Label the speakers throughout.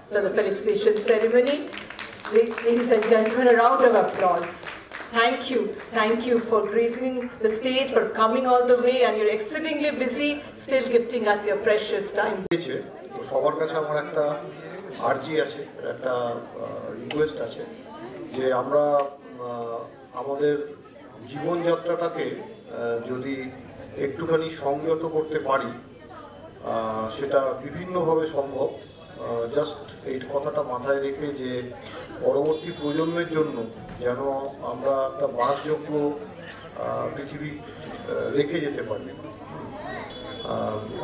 Speaker 1: for the felicitation ceremony. Ladies and gentlemen, a round of applause. Thank you for gracing the stage, for coming all the way, and you're exceedingly busy, still gifting us your precious time.
Speaker 2: সবার কাছে আমার একটা আর্জি আছে, একটা request আছে যে আমরা আমাদের জীবনযাত্রাটাকে যদি একটুখানি সংযত করতে পারি, সেটা বিভিন্নভাবে সম্ভব। জাস্ট এই কথাটা মাথায় রেখে যে পরবর্তী প্রজন্মের জন্য যেন আমরা একটা বাসযোগ্য পৃথিবী রেখে যেতে পারি।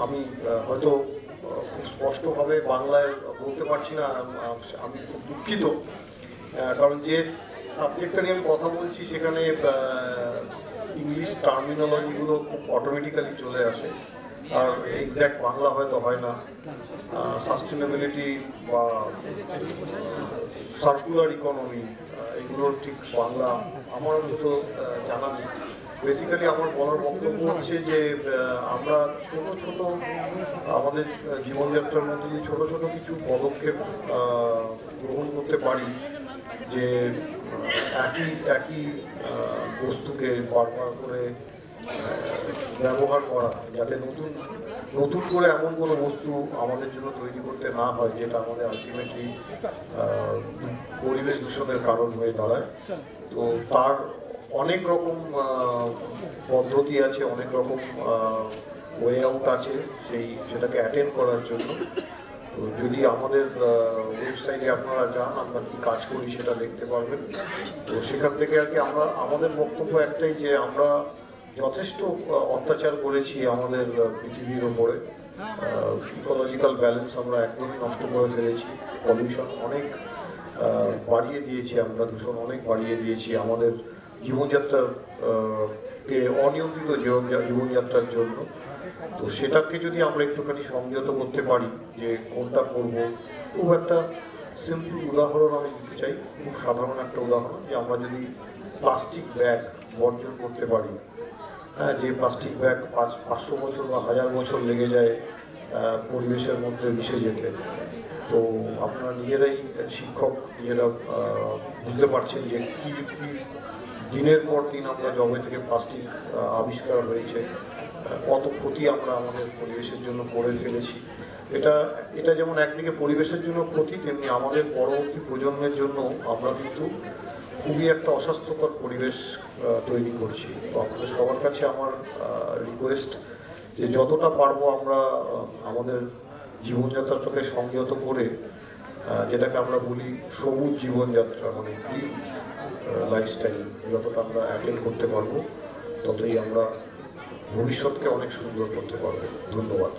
Speaker 2: আমি হয়তো খুব স্পষ্টভাবে বাংলায় বলতে পারছি না, আমি খুব দুঃখিত, কারণ যে সাবজেক্টটা নিয়ে আমি কথা বলছি সেখানে ইংলিশ টার্মিনোলজিগুলো খুব অটোমেটিক্যালি চলে আসে, আর এক্স্যাক্ট বাংলা হয়তো হয় না। সাস্টেনেবিলিটি বা সার্কুলার ইকোনমি, এগুলোর ঠিক বাংলা আমার তো জানা নেই। বেসিক্যালি আমার বলার বক্তব্য হচ্ছে যে আমরা ছোট ছোট আমাদের জীবনযাত্রার মধ্যে যে ছোট ছোট কিছু পদক্ষেপ গ্রহণ করতে পারি, যে একই বস্তুকে বারবার করে ব্যবহার করা, যাতে নতুন করে এমন কোনো বস্তু আমাদের জন্য তৈরি করতে না হয় যেটা আমাদের আলটিমেটলি পরিবেশ দূষণের কারণ হয়ে দাঁড়ায়। তো তার অনেক রকম পদ্ধতি আছে, অনেক রকম ওয়ে আউট আছে সেটাকে অ্যাটেন্ড করার জন্য। তো যদি আমাদের ওয়েবসাইটে আপনারা যান, আমরা কি কাজ করি সেটা দেখতে পারবেন। তো সেখান থেকে আর কি আমাদের বক্তব্য একটাই যে আমরা যথেষ্ট অত্যাচার করেছি আমাদের পৃথিবীর ওপরে। ইকোলজিক্যাল ব্যালেন্স আমরা একদমই নষ্ট করে ফেলেছি, পলিউশন অনেক বাড়িয়ে দিয়েছি, আমরা দূষণ অনেক বাড়িয়ে দিয়েছি আমাদের জীবনযাত্রার অনিয়ন্ত্রিত জীবনযাত্রার জন্য। তো সেটাকে যদি আমরা একটুখানি সংযত করতে পারি যে কোনটা করব, খুব একটা সিম্পল উদাহরণ আমি দিতে চাই, খুব সাধারণ একটা উদাহরণ, যে আমরা যদি প্লাস্টিক ব্যাগ বর্জন করতে পারি, হ্যাঁ, যে প্লাস্টিক ব্যাগ 500 বছর বা 1000 বছর লেগে যায় পরিবেশের মধ্যে মিশে যেতে। তো আপনারা নিজেরাই শিক্ষক, নিজেরা বুঝতে পারছেন যে কি দিনের পর দিন আমরা জবে থেকে প্লাস্টিক আবিষ্কার হয়েছে, কত ক্ষতি আমরা আমাদের পরিবেশের জন্য করে ফেলেছি। এটা যেমন একদিকে পরিবেশের জন্য ক্ষতি, তেমনি আমাদের পরবর্তী প্রজন্মের জন্য আমরা কিন্তু খুবই একটা অস্বাস্থ্যকর পরিবেশ তৈরি করছি। তো আপনাদের সবার কাছে আমার রিকোয়েস্ট যে যতটা পারবো আমরা আমাদের জীবনযাত্রাটাকে সংযত করে, যেটাকে আমরা বলি সবুজ জীবনযাত্রা, মানে গ্রিন লাইফস্টাইল, যতটা আমরা অ্যাটেন্ড করতে পারবো ততই আমরা ভবিষ্যৎকে অনেক সুন্দর করতে পারবো। ধন্যবাদ।